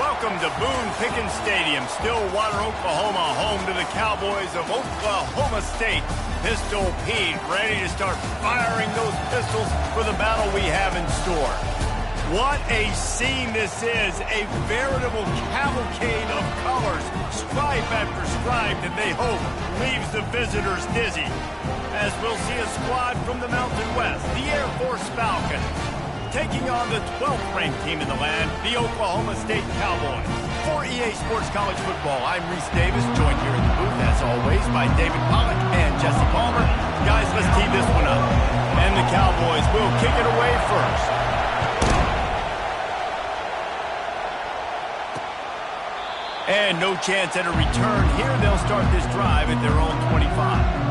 Welcome to Boone Pickens Stadium, Stillwater, Oklahoma, home to the Cowboys of Oklahoma State. Pistol Pete ready to start firing those pistols for the battle we have in store. What a scene this is, a veritable cavalcade of colors, stripe after stripe that they hope leaves the visitors dizzy. As we'll see a squad from the Mountain West, the Air Force Falcons, taking on the 12th ranked team in the land, the Oklahoma State Cowboys. For EA Sports College Football, I'm Reese Davis, joined here in the booth, as always, by David Pollack and Jesse Palmer. Guys, let's tee this one up. And the Cowboys will kick it away first. And no chance at a return here. They'll start this drive at their own 25.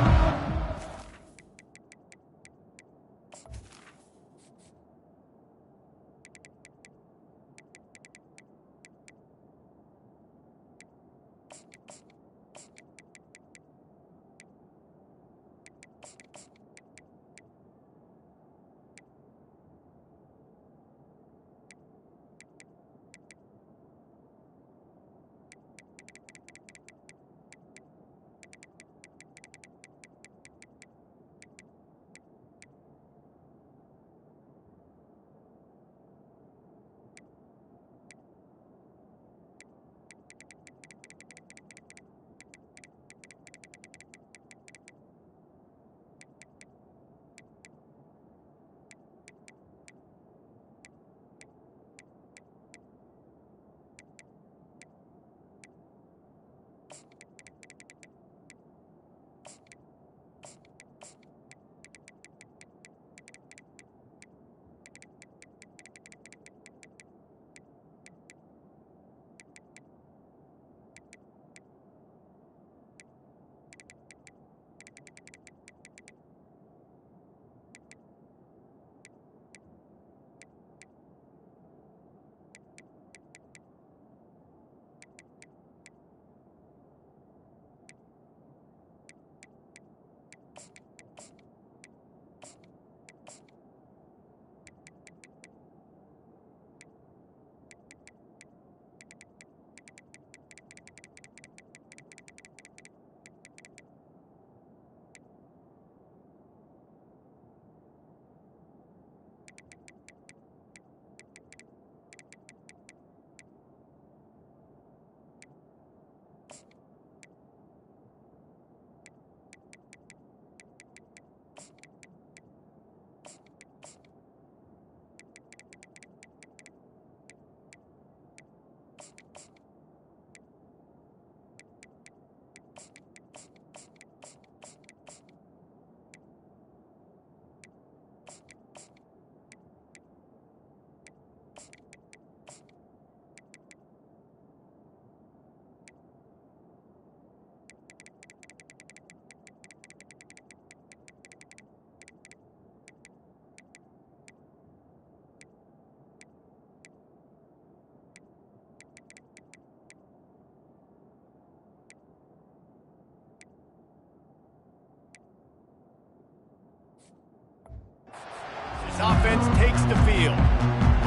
Offense takes the field.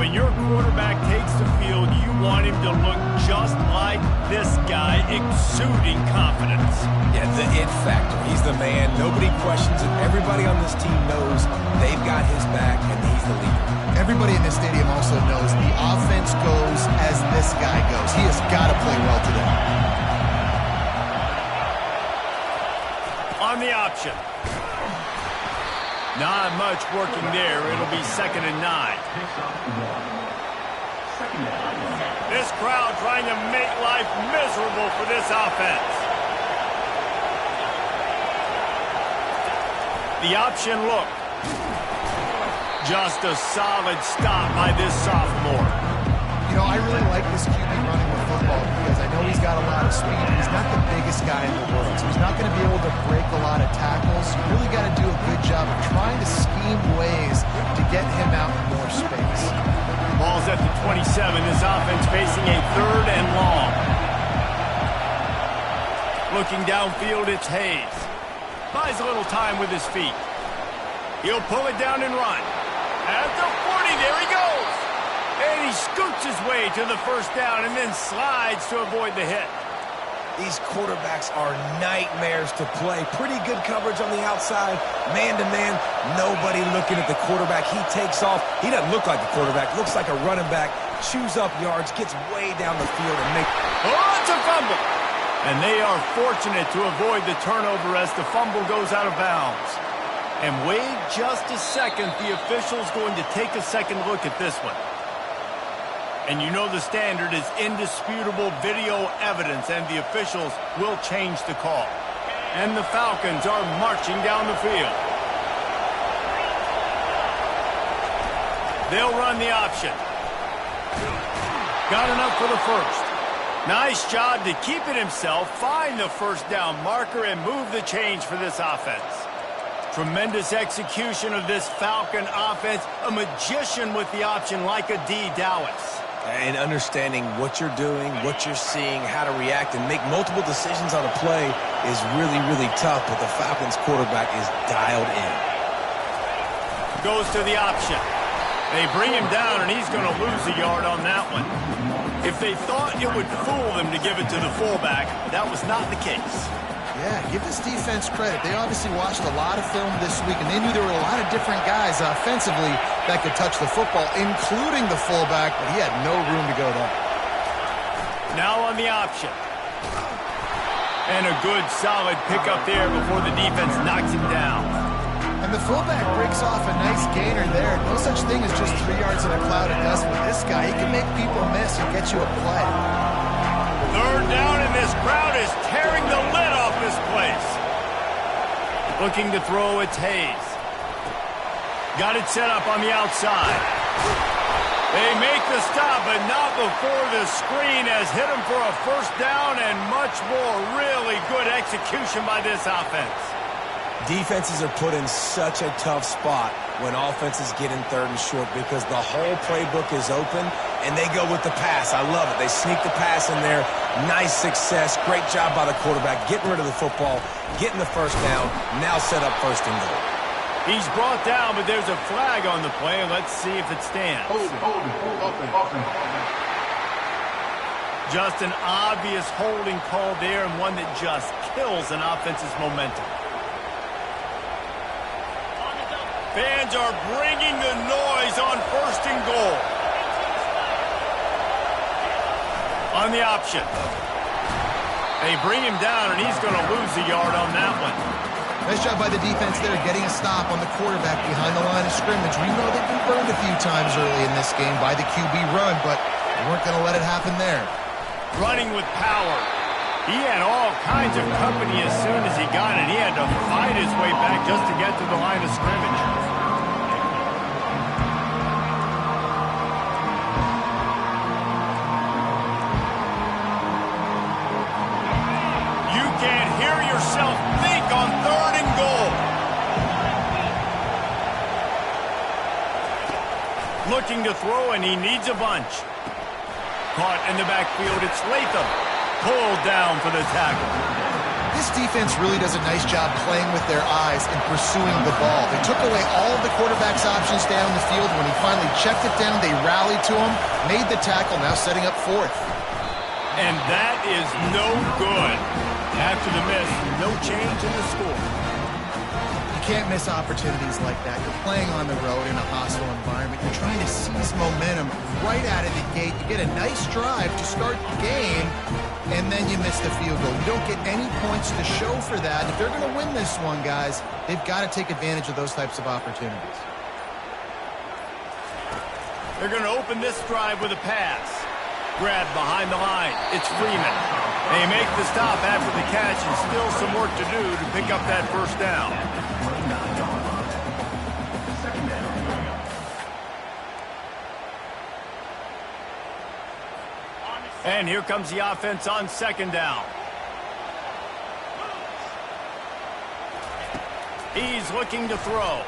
When your quarterback takes the field, you want him to look just like this guy, exuding confidence. Yeah, the it factor. He's the man. Nobody questions it. Everybody on this team knows they've got his back, and he's the leader. Everybody in this stadium also knows the offense goes as this guy goes. He has got to play well today. On the option. Not much working there. It'll be 2nd and 9. This crowd trying to make life miserable for this offense. The option look. Just a solid stop by this sophomore. You know, I really like this QB running the football because I know he's got a lot of speed. He's not the biggest guy in the world, so he's not going to be able to break a lot of tackles. You really got to do a good job of trying to scheme ways to get him out in more space. Ball's at the 27. This offense facing a 3rd and long. Looking downfield, it's Hayes. Buys a little time with his feet. He'll pull it down and run. At the 40, there he goes. And he scoots his way to the first down and then slides to avoid the hit. These quarterbacks are nightmares to play. Pretty good coverage on the outside. Man-to-man, nobody looking at the quarterback. He takes off. He doesn't look like a quarterback. Looks like a running back. Chews up yards, gets way down the field and makes... Oh, it's a fumble! And they are fortunate to avoid the turnover as the fumble goes out of bounds. And wait just a second. The official's going to take a second look at this one. And you know the standard is indisputable video evidence, and the officials will change the call. And the Falcons are marching down the field. They'll run the option. Got enough for the first. Nice job to keep it himself, find the first down marker, and move the change for this offense. Tremendous execution of this Falcon offense. A magician with the option like a D. Dallas. And understanding what you're doing, what you're seeing, how to react, and make multiple decisions on a play is really, really tough, but the Falcons quarterback is dialed in. Goes to the option. They bring him down, and he's going to lose a yard on that one. If they thought it would fool them to give it to the fullback, that was not the case. Yeah, give this defense credit. They obviously watched a lot of film this week, and they knew there were a lot of different guys offensively that could touch the football, including the fullback, but he had no room to go there. Now on the option. And a good, solid pickup there before the defense knocks him down. And the fullback breaks off a nice gainer there. No such thing as just 3 yards in a cloud of dust with this guy. He can make people miss and get you a play. Third down, and this crowd is tearing the lid off this place. Looking to throw, it's Hayes. Got it set up on the outside. They make the stop, but not before the screen has hit him for a first down and much more. Really good execution by this offense. Defenses are put in such a tough spot when offenses get in third and short because the whole playbook is open and they go with the pass. I love it. They sneak the pass in there. Nice success. Great job by the quarterback getting rid of the football, getting the first down, now set up first and goal. He's brought down, but there's a flag on the play. Let's see if it stands. Just an obvious holding call there, and one that just kills an offense's momentum. Fans are bringing the noise on first and goal. On the option. They bring him down, and he's going to lose a yard on that one. Nice job by the defense there, getting a stop on the quarterback behind the line of scrimmage. We know they've been burned a few times early in this game by the QB run, but they weren't going to let it happen there. Running with power. He had all kinds of company as soon as he got it. He had to fight his way back just to get to the line of scrimmage. You can't hear yourself think on third and goal. Looking to throw, and he needs a bunch. Caught in the backfield, it's Latham. Pulled down for the tackle. This defense really does a nice job playing with their eyes and pursuing the ball. They took away all of the quarterback's options down the field. When he finally checked it down, they rallied to him, made the tackle, now setting up fourth. And that is no good. After the miss, no change in the score. You can't miss opportunities like that. You're playing on the road in a hostile environment. You're trying to seize momentum right out of the gate. You get a nice drive to start the game, and then you miss the field goal. You don't get any points to show for that. If they're going to win this one, guys, they've got to take advantage of those types of opportunities. They're going to open this drive with a pass. Grab behind the line. It's Freeman. They make the stop after the catch, and still some work to do to pick up that first down. And here comes the offense on second down. He's looking to throw.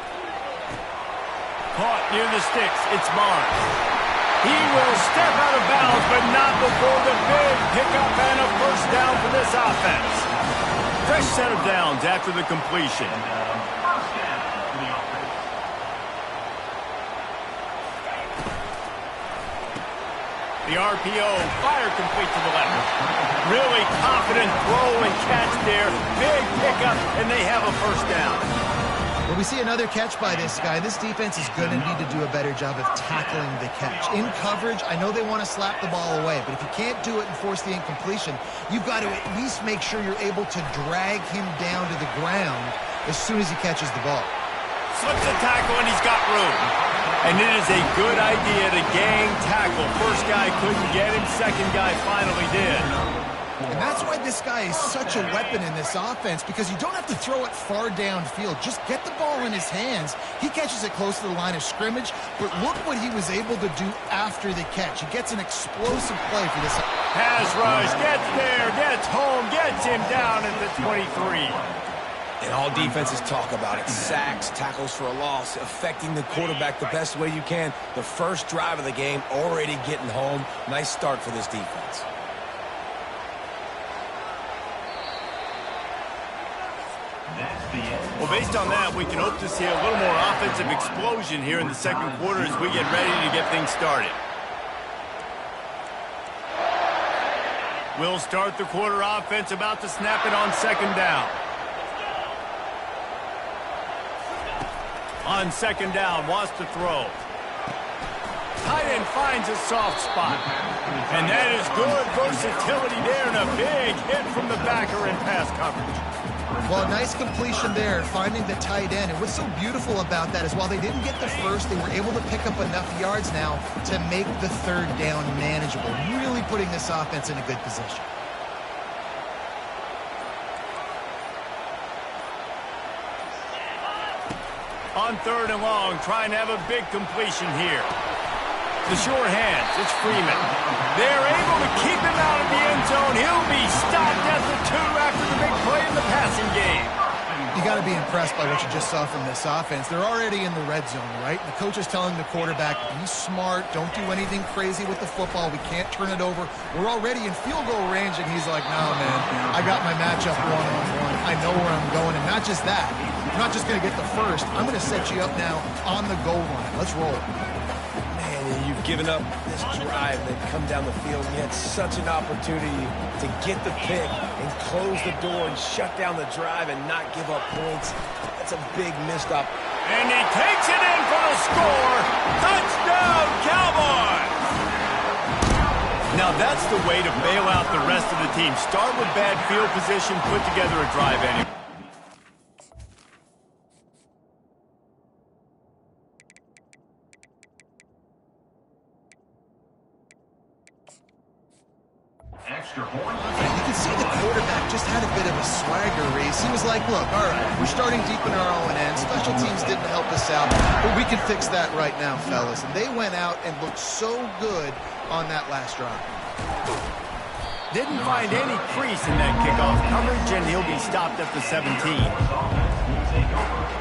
Caught near the sticks. It's Barnes. He will step out of bounds, but not before the big pickup and a first down for this offense. Fresh set of downs after the completion. The RPO, fire complete to the left. Really confident throw and catch there. Big pickup, and they have a first down. Well, we see another catch by this guy. This defense is going to need to do a better job of tackling the catch. In coverage, I know they want to slap the ball away, but if you can't do it and force the incompletion, you've got to at least make sure you're able to drag him down to the ground as soon as he catches the ball. Slips a tackle, and he's got room. And it is a good idea to gang tackle. First guy couldn't get him, second guy finally did. And that's why this guy is such a weapon in this offense, because you don't have to throw it far downfield. Just get the ball in his hands. He catches it close to the line of scrimmage, but look what he was able to do after the catch. He gets an explosive play for this. Pass rush, gets there, gets home, gets him down at the 23. And all defenses talk about it. Sacks, tackles for a loss, affecting the quarterback the best way you can. The first drive of the game, already getting home. Nice start for this defense. Well, based on that, we can hope to see a little more offensive explosion here in the second quarter as we get ready to get things started. We'll start the quarter offense, about to snap it on second down. On second down, wants to throw. Tight end finds a soft spot. And that is good versatility there, and a big hit from the backer in pass coverage. Well, nice completion there, finding the tight end. And what's so beautiful about that is while they didn't get the first, they were able to pick up enough yards now to make the third down manageable, really putting this offense in a good position. On third and long, trying to have a big completion here. The short hands, it's Freeman. They're able to keep him out of the end zone. He'll be stopped at the 2 after the big play in the passing game. You got to be impressed by what you just saw from this offense. They're already in the red zone, right? The coach is telling the quarterback, be smart, don't do anything crazy with the football. We can't turn it over. We're already in field goal range, and he's like, no, man, I got my matchup one-on-one. I know where I'm going, and not just that. I'm not just going to get the first. I'm going to set you up now on the goal line. Let's roll. You've given up this drive and come down the field. You had such an opportunity to get the pick and close the door and shut down the drive and not give up points. That's a big missed up. And he takes it in for the score. Touchdown, Cowboys! Now that's the way to bail out the rest of the team. Start with bad field position, put together a drive anyway. You can see the quarterback just had a bit of a swagger race. He was like, look, all right, we're starting deep in our own end. Special teams didn't help us out, but we can fix that right now, fellas. And they went out and looked so good on that last drive. Didn't find any crease in that kickoff coverage, and he'll be stopped at the 17.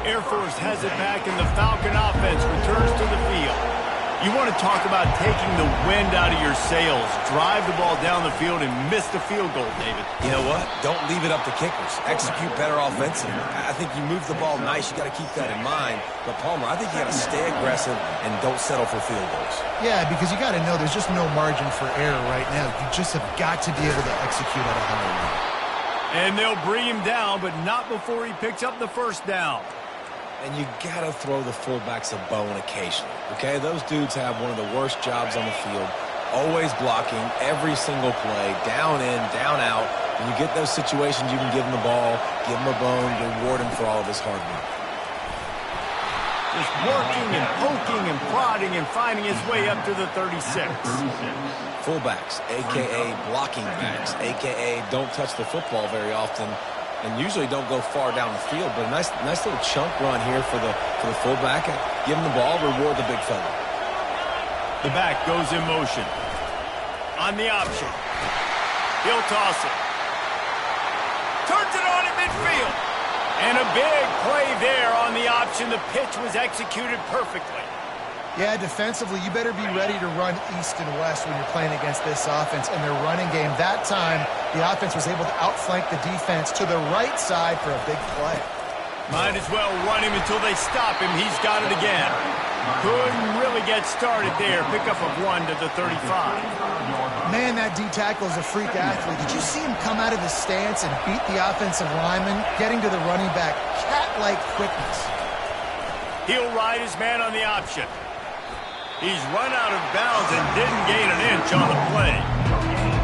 Air Force has it back, and the Falcon offense returns to the field. You want to talk about taking the wind out of your sails. Drive the ball down the field and miss the field goal, David. You know what? Don't leave it up to kickers. Execute better offensively. I think you move the ball nice. You got to keep that in mind. But, Palmer, I think you got to stay aggressive and don't settle for field goals. Yeah, because you got to know there's just no margin for error right now. You just have got to be able to execute at a high level. And they'll bring him down, but not before he picks up the first down. And you got to throw the fullbacks a bone occasionally, okay? Those dudes have one of the worst jobs on the field, always blocking every single play, down in, down out. When you get those situations, you can give him the ball, give him a bone, reward him for all of his hard work. Just working and poking and prodding and finding his way up to the 36. Fullbacks, a.k.a. blocking backs, a.k.a. don't touch the football very often, and usually don't go far down the field, but a nice little chunk run here for the fullback. Give him the ball, reward the big fella. The back goes in motion. On the option. He'll toss it. Turns it on at midfield. And a big play there on the option. The pitch was executed perfectly. Yeah, defensively, you better be ready to run east and west when you're playing against this offense and their running game. That time, the offense was able to outflank the defense to the right side for a big play. Might as well run him until they stop him. He's got it again. Couldn't really get started there. Pickup of 1 to the 35. Man, that D-tackle is a freak athlete. Did you see him come out of his stance and beat the offensive lineman, getting to the running back? Cat-like quickness. He'll ride his man on the option. He's run out of bounds and didn't gain an inch on the play.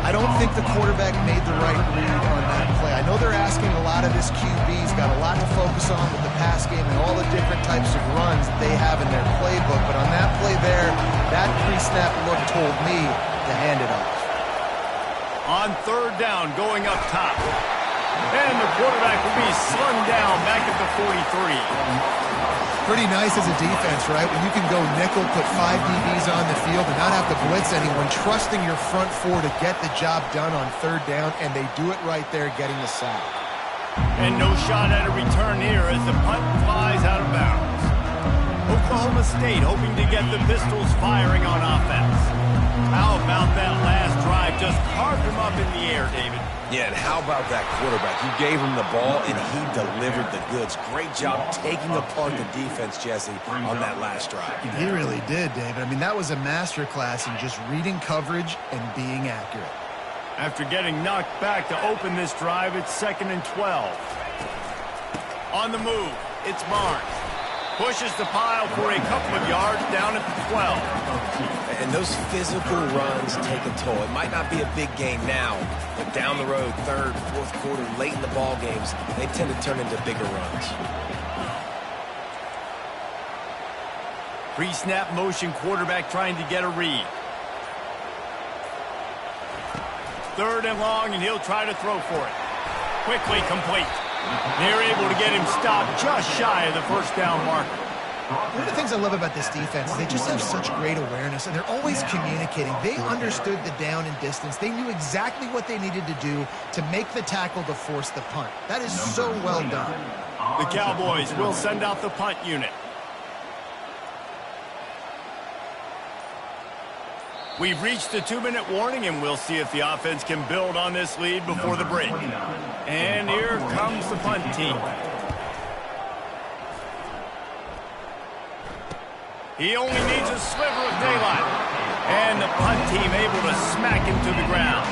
I don't think the quarterback made the right read on that play. I know they're asking a lot of this QB. He's got a lot to focus on with the pass game and all the different types of runs that they have in their playbook. But on that play there, that pre-snap look told me to hand it off. On third down, going up top. And the quarterback will be slung down back at the 43. Pretty nice as a defense, right? When you can go nickel, put 5 DBs on the field and not have to blitz anyone, trusting your front four to get the job done on third down, and they do it right there, getting the sack. And no shot at a return here as the punt flies out of bounds. Oklahoma State hoping to get the Pistols firing on offense. How about that last drive? Just carved him up in the air, David. Yeah, and how about that quarterback? You gave him the ball, and he delivered the goods. Great job taking apart the defense, Jesse, on that last drive. He really did, David. I mean, that was a masterclass in just reading coverage and being accurate. After getting knocked back to open this drive, it's 2nd and 12. On the move, it's Barnes. Pushes the pile for a couple of yards down at the 12. And those physical runs take a toll. It might not be a big game now, but down the road, third, fourth quarter, late in the ball games, they tend to turn into bigger runs. Pre-snap motion, quarterback trying to get a read. 3rd and long, and he'll try to throw for it. Quickly complete. They're able to get him stopped just shy of the first down marker. One of the things I love about this defense is they just have such great awareness, and they're always communicating. They understood the down and distance. They knew exactly what they needed to do to make the tackle to force the punt. That is so well done. The Cowboys will send out the punt unit. We've reached the 2-minute warning, and we'll see if the offense can build on this lead before the break. And here comes the punt team. He only needs a sliver of daylight. And the punt team able to smack him to the ground.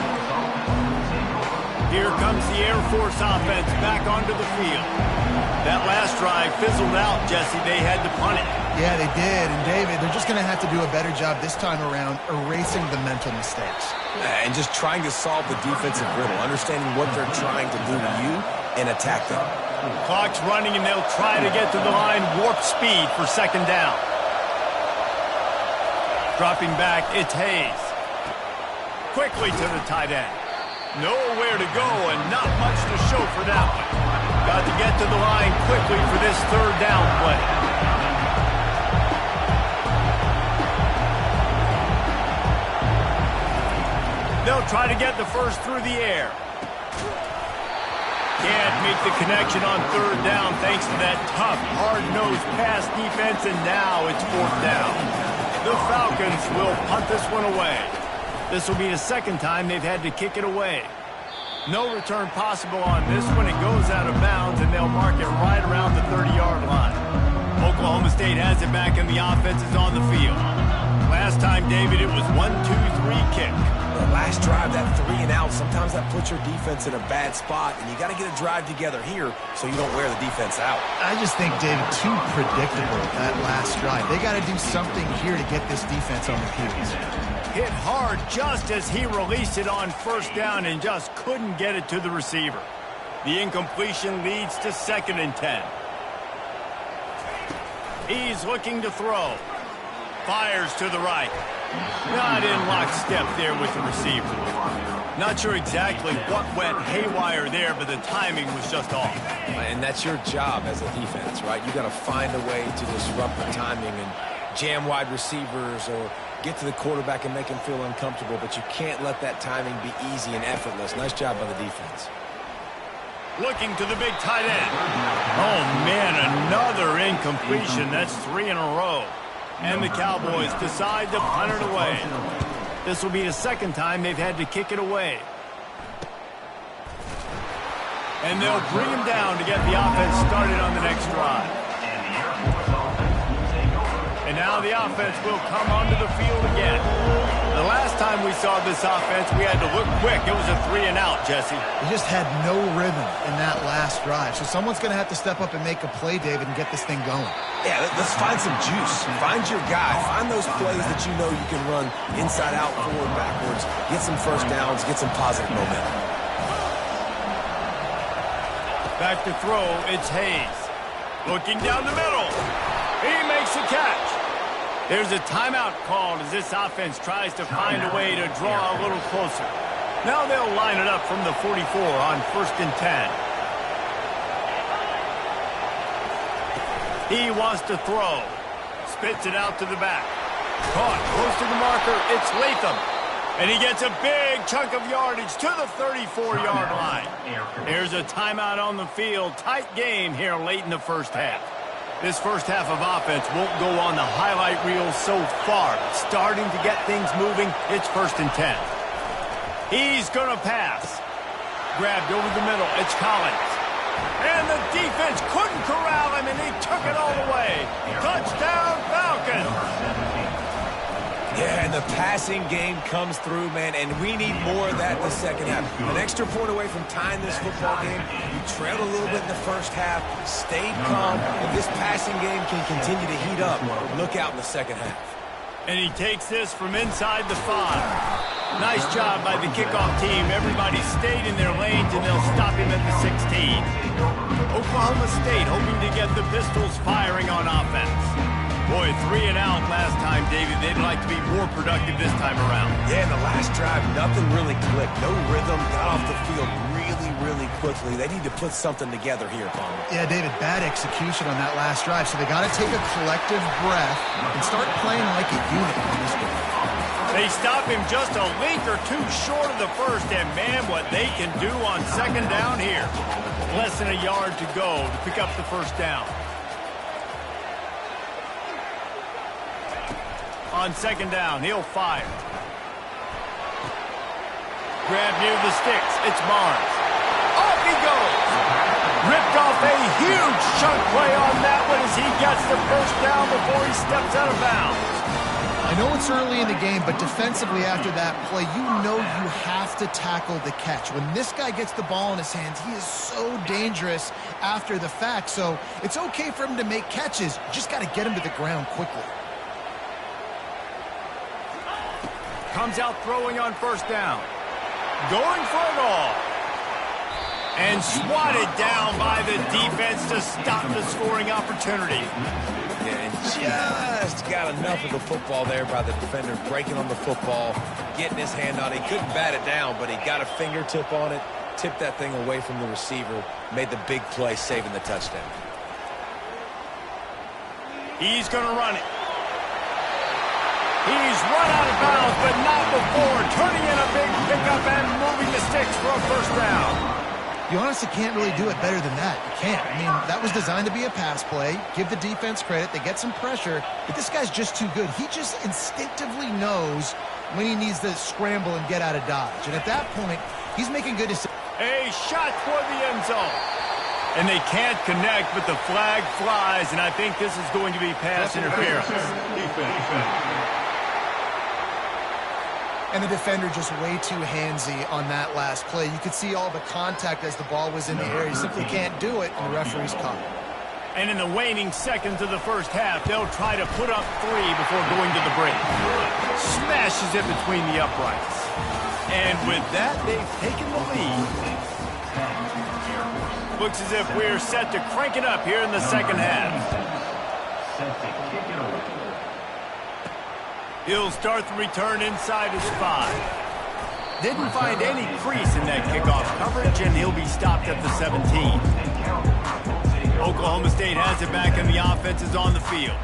Here comes the Air Force offense back onto the field. That last drive fizzled out, Jesse. They had to punt it. Yeah, they did. And, David, they're just going to have to do a better job this time around erasing the mental mistakes. And just trying to solve the defensive riddle, understanding what they're trying to do to you and attack them. Clock's running, and they'll try to get to the line warp speed for 2nd down. Dropping back, it's Hayes. Quickly to the tight end. Nowhere to go and not much to show for that one. Got to get to the line quickly for this 3rd down play. They'll try to get the first through the air. Can't make the connection on 3rd down thanks to that tough, hard-nosed pass defense, and now it's 4th down. The Falcons will punt this one away. This will be the 2nd time they've had to kick it away. No return possible on this one. It goes out of bounds, and they'll mark it right around the 30-yard line. Oklahoma State has it back, and the offense is on the field. Last time, David, it was 1-2-3 kick. The last drive, that 3 and out, sometimes that puts your defense in a bad spot, and you got to get a drive together here so you don't wear the defense out. I just think, David, too predictable, that last drive. They got to do something here to get this defense on the heels. Hit hard just as he released it on 1st down and just couldn't get it to the receiver. The incompletion leads to 2nd and 10. He's looking to throw. Fires to the right. Not in lockstep there with the receiver. Not sure exactly what went haywire there, but the timing was just off. And that's your job as a defense, right? You got to find a way to disrupt the timing and jam wide receivers or get to the quarterback and make him feel uncomfortable, but you can't let that timing be easy and effortless. Nice job by the defense. Looking to the big tight end. Oh, man, another incompletion. That's 3 in a row. And the Cowboys decide to punt it away. This will be the 2nd time they've had to kick it away. And they'll bring him down to get the offense started on the next drive. And now the offense will come onto the field again. The last time we saw this offense, we had to look quick. It was a 3-and-out, Jesse. They just had no rhythm in that last drive. So someone's going to have to step up and make a play, David, and get this thing going. Yeah, let's find some juice. Find your guy. Find those plays that you know you can run inside out, forward, backwards. Get some first downs. Get some positive momentum. Back to throw, it's Hayes. Looking down the middle. He makes a catch. There's a timeout called as this offense tries to find a way to draw a little closer. Now they'll line it up from the 44 on 1st and 10. He wants to throw. Spits it out to the back. Caught close to the marker. It's Latham. And he gets a big chunk of yardage to the 34-yard line. There's a timeout on the field. Tight game here late in the first half. This first half of offense won't go on the highlight reel so far. Starting to get things moving. It's 1st and 10. He's going to pass. Grabbed over the middle. It's Collins. And the defense couldn't corral him, and he took it all the way. Touchdown, Falcons. Yeah, and the passing game comes through, man, and we need more of that in the second half. An extra point away from tying this football game. You trailed a little bit in the first half, stayed calm. If this passing game can continue to heat up, look out in the second half. And he takes this from inside the 5. Nice job by the kickoff team. Everybody stayed in their lanes, and they'll stop him at the 16. Oklahoma State hoping to get the Pistols firing on offense. Boy, 3-and-out last time, David. They'd like to be more productive this time around. Yeah, in the last drive, nothing really clicked. No rhythm, got off the field really quickly. They need to put something together here, Palmer. Yeah, David, bad execution on that last drive. So they got to take a collective breath and start playing like a unit on this one. They stop him just a length or two short of the first, and man, what they can do on 2nd down here. Less than a yard to go to pick up the 1st down. On 2nd down, he'll fire. Grab near the sticks. It's Barnes. Off he goes. Ripped off a huge chunk play on that one as he gets the 1st down before he steps out of bounds. I know it's early in the game, but defensively after that play, you know you have to tackle the catch. When this guy gets the ball in his hands, he is so dangerous after the fact. So it's okay for him to make catches. You just got to get him to the ground quickly. Comes out throwing on 1st down. Going for it all. And swatted down by the defense to stop the scoring opportunity. And just got enough of the football there by the defender, breaking on the football, getting his hand on it. He couldn't bat it down, but he got a fingertip on it, tipped that thing away from the receiver, made the big play, saving the touchdown. He's going to run it. He's run out of bounds, but not before turning in a big pickup and moving the sticks for a 1st down. You honestly can't really do it better than that. You can't. I mean, that was designed to be a pass play. Give the defense credit. They get some pressure, but this guy's just too good. He just instinctively knows when he needs to scramble and get out of dodge. And at that point, he's making good decisions. A shot toward the end zone. And they can't connect, but the flag flies, and I think this is going to be pass interference. And the defender just way too handsy on that last play. You could see all the contact as the ball was in the air. He simply can't do it, and the referee's caught it. And in the waning seconds of the first half, they'll try to put up 3 before going to the break. Smashes it between the uprights. And with that, they've taken the lead. Looks as if we're set to crank it up here in the second half. He'll start the return inside his 5. Didn't find any crease in that kickoff coverage, and he'll be stopped at the 17. Oklahoma State has it back, and the offense is on the field.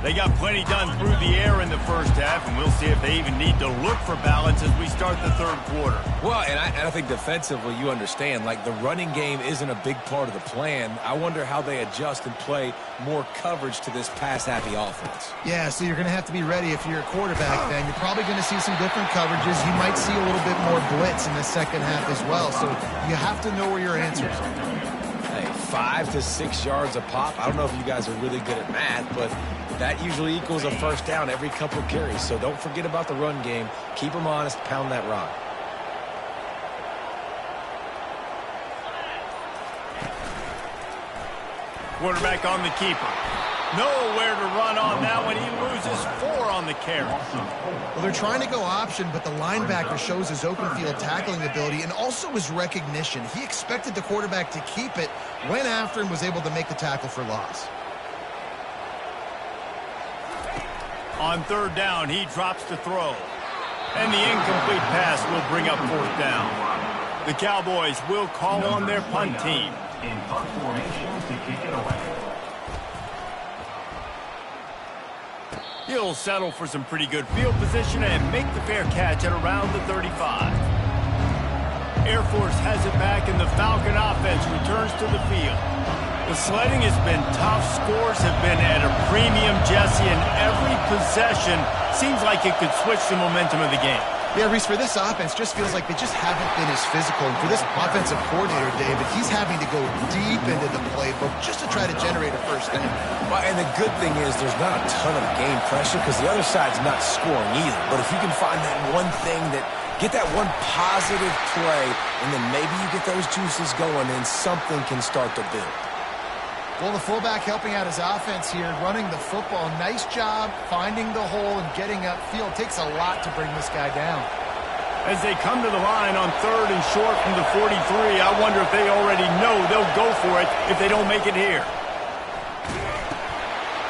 They got plenty done through the air in the first half, and we'll see if they even need to look for balance as we start the 3rd quarter. Well, and I think defensively, you understand, like the running game isn't a big part of the plan. I wonder how they adjust and play more coverage to this pass-happy offense. Yeah, so you're going to have to be ready if you're a quarterback then. You're probably going to see some different coverages. You might see a little bit more blitz in the second half as well, so you have to know where your answers are. 5 to 6 yards a pop. I don't know if you guys are really good at math, but That usually equals a first down every couple of carries, so don't forget about the run game. Keep them honest, pound that rock. Quarterback on the keeper. Nowhere to run on that one. He loses 4 on the carry. Well, they're trying to go option, but the linebacker shows his open field tackling ability and also his recognition. He expected the quarterback to keep it, went after and was able to make the tackle for loss. On third down, he drops to throw. And the incomplete pass will bring up fourth down. The Cowboys will call on their punt team. In punt formation to kick it away. He'll settle for some pretty good field position and make the fair catch at around the 35. Air Force has it back, and the Falcon offense returns to the field. The sledding has been tough. Scores have been at a premium, Jesse, and every possession seems like it could switch the momentum of the game. Yeah, Reese, for this offense, just feels like they just haven't been as physical. And for this offensive coordinator, David, he's having to go deep into the playbook just to try to generate a first down. Well, and the good thing is there's not a ton of game pressure because the other side's not scoring either. But if you can find that one thing get that one positive play, and then maybe you get those juices going, and something can start to build. Well, the fullback helping out his offense here, running the football. Nice job finding the hole and getting upfield. Takes a lot to bring this guy down. As they come to the line on third and short from the 43, I wonder if they already know they'll go for it if they don't make it here.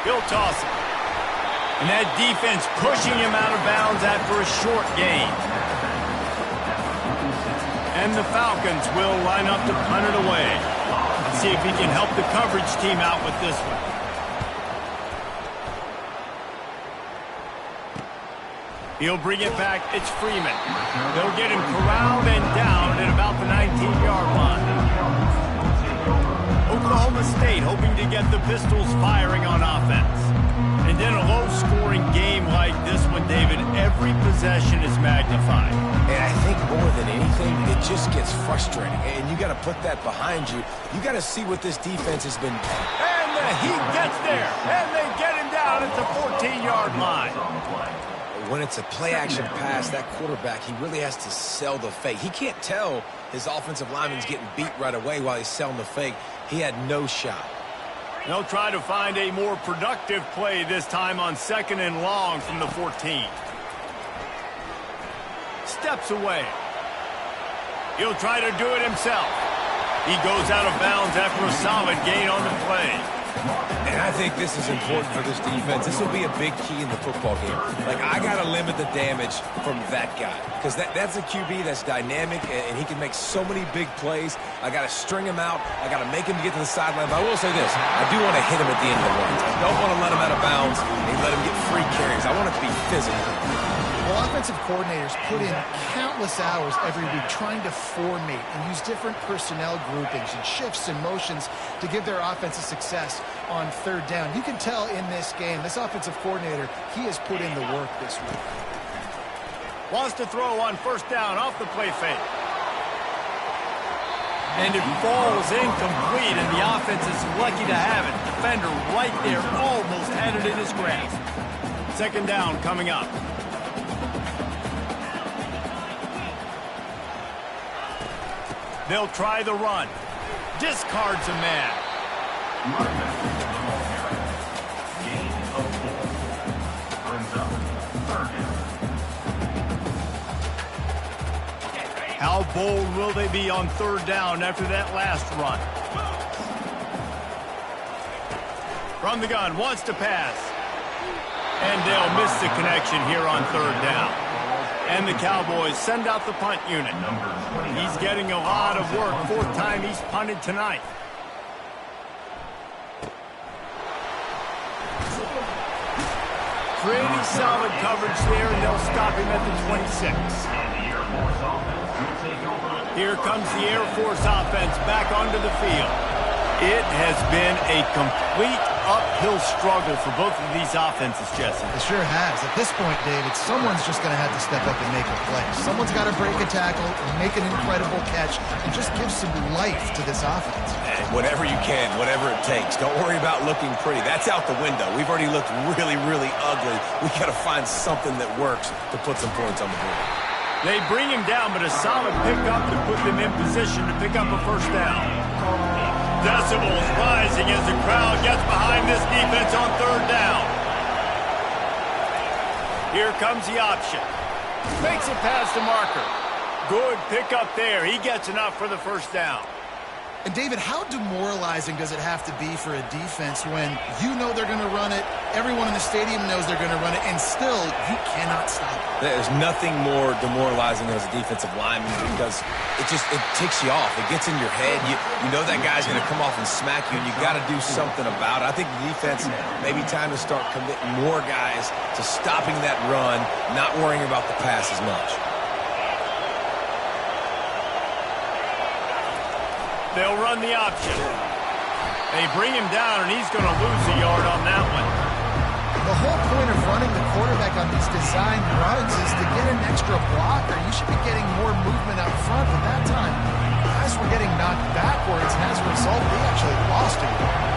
He'll toss it. And that defense pushing him out of bounds after a short gain. And the Falcons will line up to punt it away. See if he can help the coverage team out with this one. He'll bring it back. It's Freeman. They'll get him corralled and down at about the 19-yard line. Oklahoma State hoping to get the Pistols firing on offense. And in a low-scoring game like this one, David, every possession is magnified. And I think more than anything, it just gets frustrating. And you got to put that behind you. You got to see what this defense has been. And he gets there, and they get him down at the 14-yard line. When it's a play-action pass, that quarterback, he really has to sell the fake. He can't tell his offensive lineman's getting beat right away while he's selling the fake. He had no shot. They'll try to find a more productive play this time on second and long from the 14. Steps away. He'll try to do it himself. He goes out of bounds after a solid gain on the play. And I think this is important for this defense. This will be a big key in the football game. Like, I got to limit the damage from that guy because that's a QB that's dynamic, and he can make so many big plays. I got to string him out. I got to make him get to the sideline. But I will say this. I do want to hit him at the end of the runs. I don't want to let him out of bounds and let him get free carries. I want it to be physical. Well, offensive coordinators put in countless hours every week trying to formate and use different personnel groupings and shifts and motions to give their offensive success on third down. You can tell in this game, this offensive coordinator, he has put in the work this week. Wants to throw on first down off the play fake. And it falls incomplete, and the offense is lucky to have it. Defender right there almost had it in his grasp. Second down coming up. They'll try the run. Discards a man. How bold will they be on third down after that last run? From the gun, wants to pass. And they'll miss the connection here on third down. And the Cowboys send out the punt unit. He's getting a lot of work. Fourth time he's punted tonight. Pretty solid coverage there, and they'll stop him at the 26. Here comes the Air Force offense back onto the field. It has been a complete uphill struggle for both of these offenses, Jesse. It sure has. At this point, David, someone's just going to have to step up and make a play. Someone's got to break a tackle and make an incredible catch and just give some life to this offense. And whatever you can, whatever it takes. Don't worry about looking pretty. That's out the window. We've already looked really, really ugly. We got to find something that works to put some points on the board. They bring him down, but a solid pickup to put them in position to pick up a first down. Decibels rising as the crowd gets behind this defense on third down. Here comes the option. Makes it past the marker. Good pickup there. He gets enough for the first down. And, David, how demoralizing does it have to be for a defense when you know they're going to run it, everyone in the stadium knows they're going to run it, and still you cannot stop it? There's nothing more demoralizing as a defensive lineman because it ticks you off. It gets in your head. You know that guy's going to come off and smack you, and you got to do something about it. I think the defense maybe time to start committing more guys to stopping that run, not worrying about the pass as much. They'll run the option. They bring him down, and he's going to lose a yard on that one. The whole point of running the quarterback on these designed runs is to get an extra blocker. You should be getting more movement up front, but that time, guys were getting knocked backwards, and as a result, they actually lost a yard.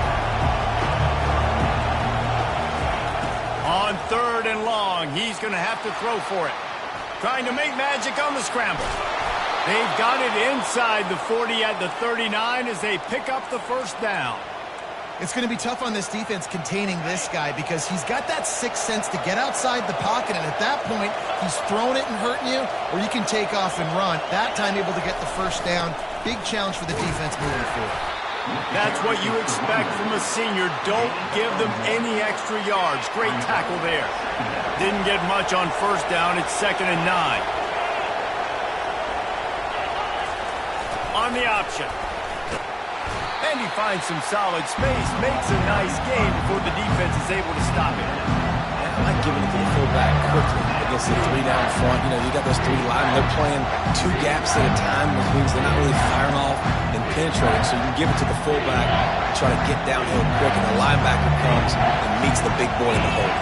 On third and long, he's going to have to throw for it. Trying to make magic on the scramble. They've got it inside the 40 at the 39 as they pick up the first down. It's going to be tough on this defense containing this guy because he's got that sixth sense to get outside the pocket, and at that point, he's throwing it and hurting you, or you can take off and run. That time able to get the first down. Big challenge for the defense moving forward. That's what you expect from a senior. Don't give them any extra yards. Great tackle there. Didn't get much on first down. It's 2nd and 9. On the option. And he finds some solid space, makes a nice gain before the defense is able to stop him. I like giving it to the fullback quickly against the three down front. You know, you got those three linemen. They're playing two gaps at a time, which means they're not really firing off and penetrating. So you can give it to the fullback and try to get downhill quick, and the linebacker comes and meets the big boy in the hole.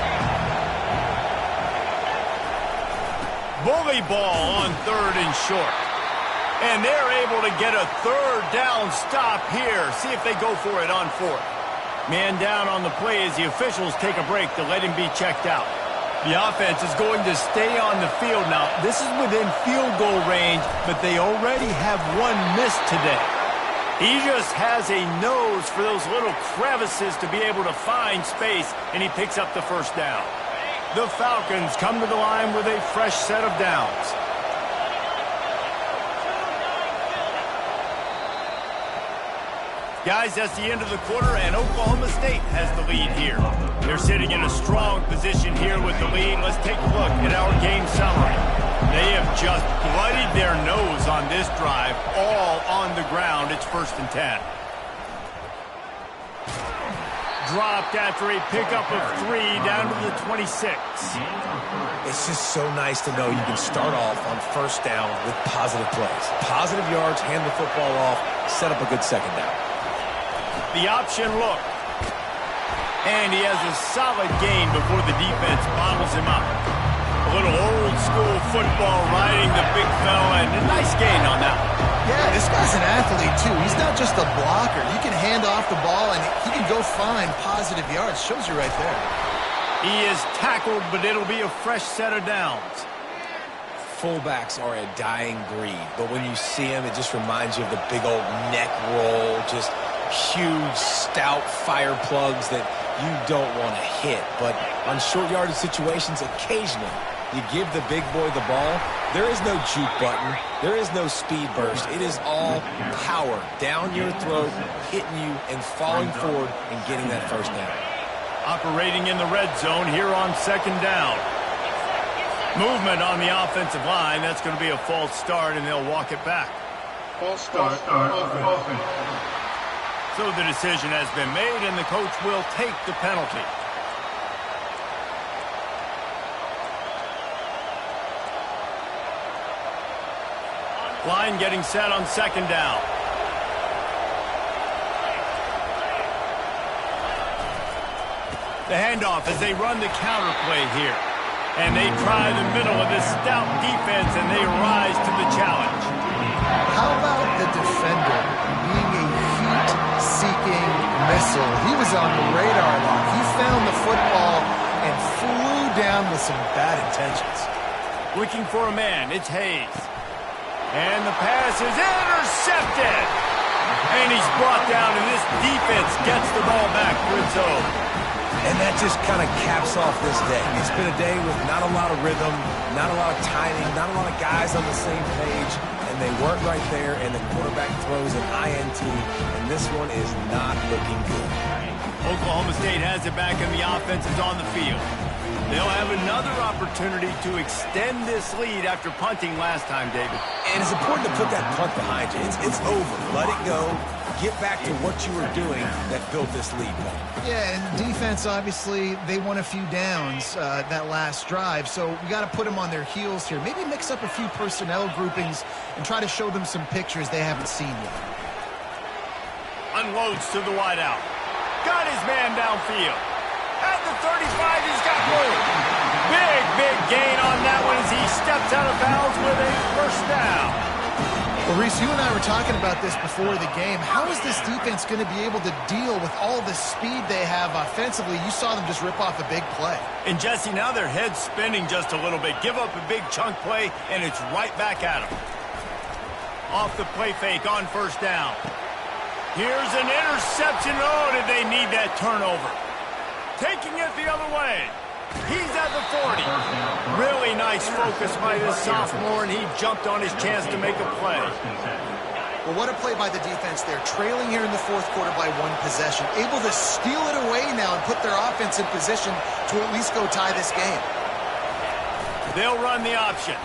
Bully ball on third and short. And they're able to get a third down stop here. See if they go for it on fourth. Man down on the play as the officials take a break to let him be checked out. The offense is going to stay on the field now. This is within field goal range, but they already have one miss today. He just has a nose for those little crevices to be able to find space, and he picks up the first down. The Falcons come to the line with a fresh set of downs. Guys, that's the end of the quarter, and Oklahoma State has the lead here. They're sitting in a strong position here with the lead. Let's take a look at our game summary. They have just bloodied their nose on this drive, all on the ground. It's 1st and 10. Dropped after a pickup of 3 down to the 26. It's just so nice to know you can start off on first down with positive plays. Positive yards, hand the football off, set up a good second down. The option look. And he has a solid gain before the defense bottles him up. A little old school football riding the big fella, and a nice gain on that one. Yeah, this guy's an athlete too. He's not just a blocker. You can hand off the ball and he can go find positive yards. Shows you right there. He is tackled, but it'll be a fresh set of downs. Fullbacks are a dying breed, but when you see him, it just reminds you of the big old neck roll, just huge, stout fire plugs that you don't want to hit. But on short yardage situations, occasionally, you give the big boy the ball. There is no juke button. There is no speed burst. It is all power down your throat, hitting you and falling forward and getting that first down. Operating in the red zone here on 2nd down. Movement on the offensive line. That's going to be a false start, and they'll walk it back. False start. Offense. So the decision has been made, and the coach will take the penalty. Line getting set on 2nd down. The handoff as they run the counter play here. And they try the middle of this stout defense, and they rise to the challenge. How about the defender being a heat-seeking missile? He was on the radar lock. He found the football and flew down with some bad intentions. Looking for a man, it's Hayes. And the pass is intercepted. And he's brought down, and this defense gets the ball back for its own. And that just kind of caps off this day. It's been a day with not a lot of rhythm, not a lot of timing, not a lot of guys on the same page, and they weren't right there, and the quarterback throws an INT, and this one is not looking good. Oklahoma State has it back, and the offense is on the field. They'll have another opportunity to extend this lead after punting last time, David. And it's important to put that punt behind you. It's over. Let it go. Get back to what you were doing that built this lead. Yeah, and defense, obviously, they won a few downs that last drive, so we got to put them on their heels here. Maybe mix up a few personnel groupings and try to show them some pictures they haven't seen yet. Unloads to the wideout. Got his man downfield. At the 35, he's got room. Big gain on that one as he steps out of bounds with a first down. Well, Reese, you and I were talking about this before the game. How is this defense going to be able to deal with all the speed they have offensively? You saw them just rip off a big play. And, Jesse, now their head's spinning just a little bit. Give up a big chunk play, and it's right back at them. Off the play fake on first down. Here's an interception. Oh, did they need that turnover? Taking it the other way. He's at the 40. Really nice focus by this sophomore, and he jumped on his chance to make a play. Well, what a play by the defense there. Trailing here in the fourth quarter by one possession. Able to steal it away now and put their offense in position to at least go tie this game. They'll run the option.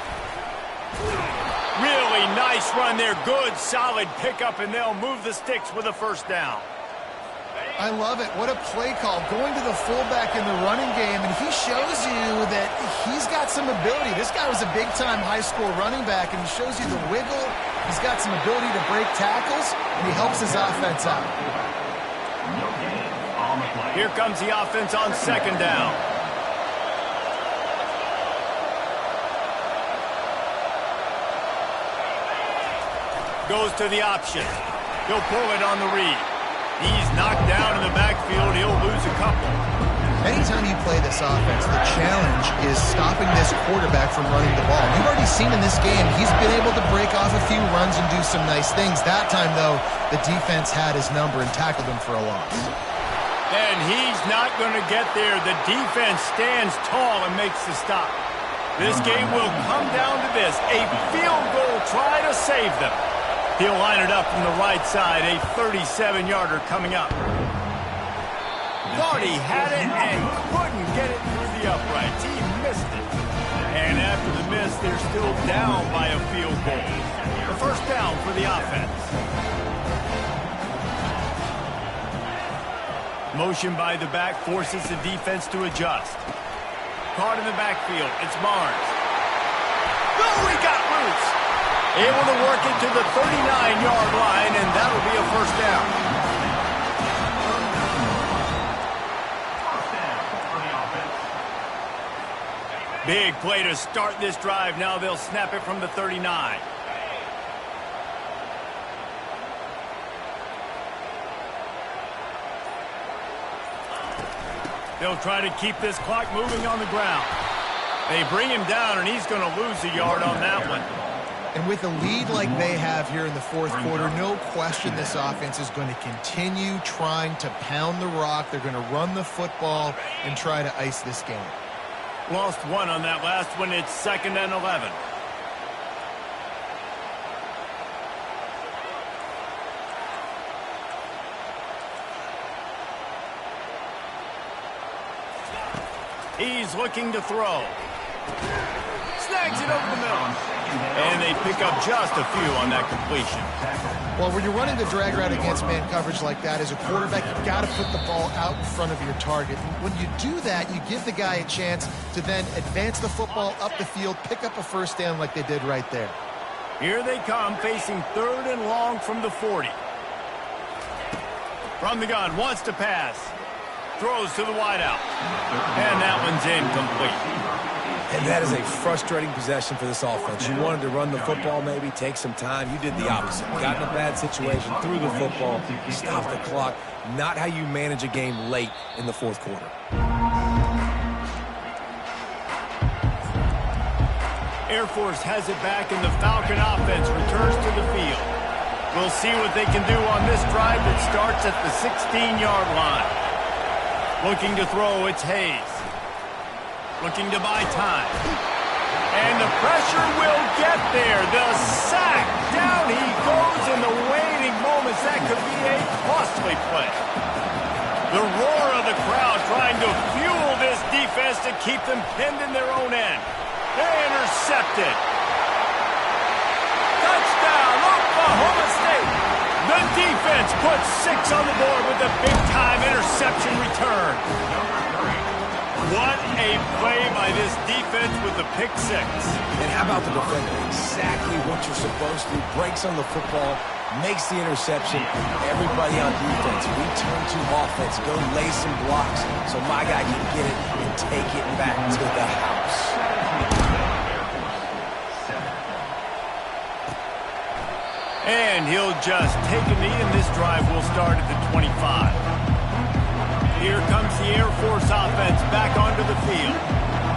Really nice run there. Good, solid pickup, and they'll move the sticks with a first down. I love it. What a play call. Going to the fullback in the running game, and he shows you that he's got some ability. This guy was a big-time high school running back, and he shows you the wiggle. He's got some ability to break tackles, and he helps his offense out. Here comes the offense on second down. Goes to the option. He'll pull it on the read. He's knocked down in the backfield. He'll lose a couple. Anytime you play this offense, the challenge is stopping this quarterback from running the ball. We've already seen in this game, he's been able to break off a few runs and do some nice things. That time, though, the defense had his number and tackled him for a loss. And he's not going to get there. The defense stands tall and makes the stop. This game will come down to this. A field goal try to save them. He'll line it up from the right side, a 37-yarder coming up. Thought he had it and couldn't get it through the uprights. He missed it. And after the miss, they're still down by a field goal. The first down for the offense. Motion by the back forces the defense to adjust. Caught in the backfield. It's Barnes. Oh, he got loose. Able to work it to the 39-yard line, and that'll be a first down. Big play to start this drive. Now they'll snap it from the 39. They'll try to keep this clock moving on the ground. They bring him down, and he's going to lose a yard on that one. And with a lead like they have here in the fourth quarter, no question this offense is going to continue trying to pound the rock. They're going to run the football and try to ice this game. Lost one on that last one. It's 2nd and 11. He's looking to throw. Snags it over the middle. And they pick up just a few on that completion. Well, when you're running the drag route against man coverage like that, as a quarterback, you've got to put the ball out in front of your target. And when you do that, you give the guy a chance to then advance the football up the field, pick up a first down like they did right there. Here they come, facing 3rd and long from the 40. From the gun, wants to pass. Throws to the wideout. And that one's incomplete. And that is a frustrating possession for this offense. You wanted to run the football, maybe take some time. You did the opposite. Got in a bad situation, threw the football, stopped the clock. Not how you manage a game late in the fourth quarter. Air Force has it back, and the Falcon offense returns to the field. We'll see what they can do on this drive that starts at the 16-yard line. Looking to throw, it's Hayes. Looking to buy time. And the pressure will get there. The sack. Down he goes in the waning moments. That could be a costly play. The roar of the crowd trying to fuel this defense to keep them pinned in their own end. They intercepted. Touchdown, Oklahoma State. The defense puts 6 on the board with a big-time interception return. What a play by this defense with the pick 6. And how about the defender? Exactly what you're supposed to do. Breaks on the football, makes the interception. Everybody on defense, return to offense. Go lay some blocks so my guy can get it and take it back to the house. And he'll just take a knee, and this drive will start at the 25. Here comes the Air Force offense back onto the field.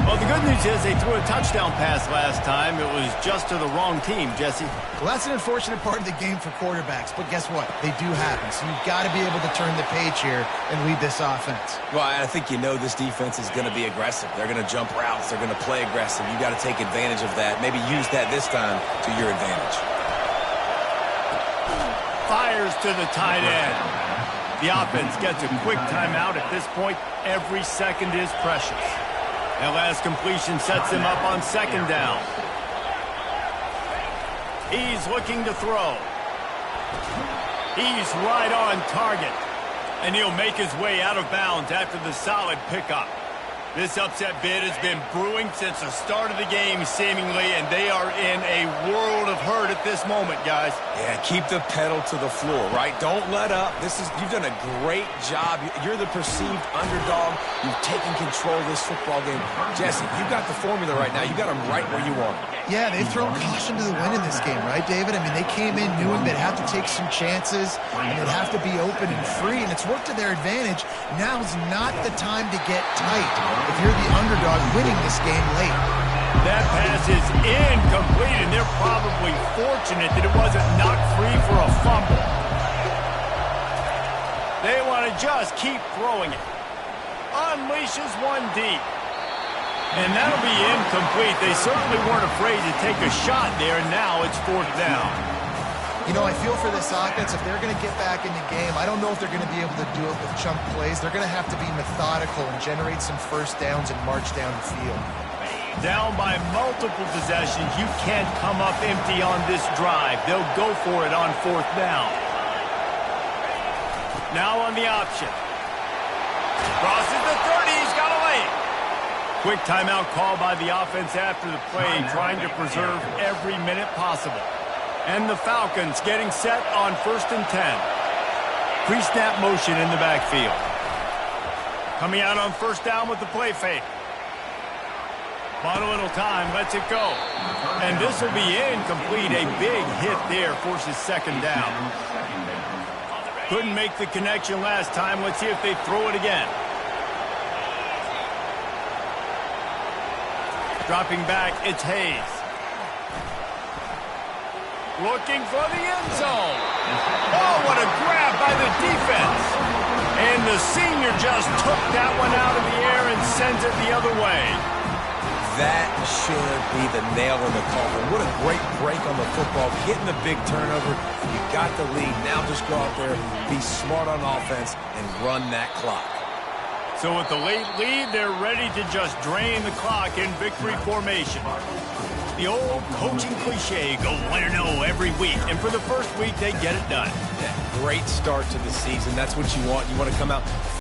Well, the good news is they threw a touchdown pass last time. It was just to the wrong team, Jesse. Well, that's an unfortunate part of the game for quarterbacks, but guess what? They do happen, so you've got to be able to turn the page here and lead this offense. Well, I think you know this defense is going to be aggressive. They're going to jump routes. They're going to play aggressive. You've got to take advantage of that. Maybe use that this time to your advantage. Fires to the tight end. The offense gets a quick timeout. At this point, every second is precious. That last completion sets him up on second down. He's looking to throw. He's right on target. And he'll make his way out of bounds after the solid pickup. This upset bid has been brewing since the start of the game, seemingly, and they are in a world of hurt at this moment, guys. Yeah, keep the pedal to the floor, right? Don't let up. You've done a great job. You're the perceived underdog. You've taken control of this football game. Jesse, you've got the formula right now. You got them right where you want them. Yeah, they've thrown caution to the wind in this game, right, David? I mean, they came in knowing they'd have to take some chances, and they'd have to be open and free, and it's worked to their advantage. Now's not the time to get tight if you're the underdog winning this game late. That pass is incomplete, and they're probably fortunate that it wasn't knocked free for a fumble. They want to just keep throwing it. Unleashes one deep. And that'll be incomplete. They certainly weren't afraid to take a shot there, and now it's 4th down. You know, I feel for this offense, if they're going to get back in the game, I don't know if they're going to be able to do it with chunk plays. They're going to have to be methodical and generate some first downs and march down the field. Down by multiple possessions, you can't come up empty on this drive. They'll go for it on 4th down. Now on the option. Crosses the 30, he's got a lane. Quick timeout call by the offense after the play, trying to preserve every minute possible. And the Falcons getting set on 1st and 10. Pre-snap motion in the backfield. Coming out on 1st down with the play fake. Bought a little time, lets it go. And this will be incomplete. A big hit there forces 2nd down. Couldn't make the connection last time. Let's see if they throw it again. Dropping back, it's Hayes. Looking for the end zone. Oh, what a grab by the defense. And the senior just took that one out of the air and sends it the other way. That should be the nail in the coffin. What a great break on the football. Getting the big turnover. You got the lead. Now just go out there, be smart on offense, and run that clock. So with the late lead, they're ready to just drain the clock in victory formation. The old coaching cliche, go 1-0 every week. And for the first week, they get it done. Yeah, great start to the season. That's what you want. You want to come out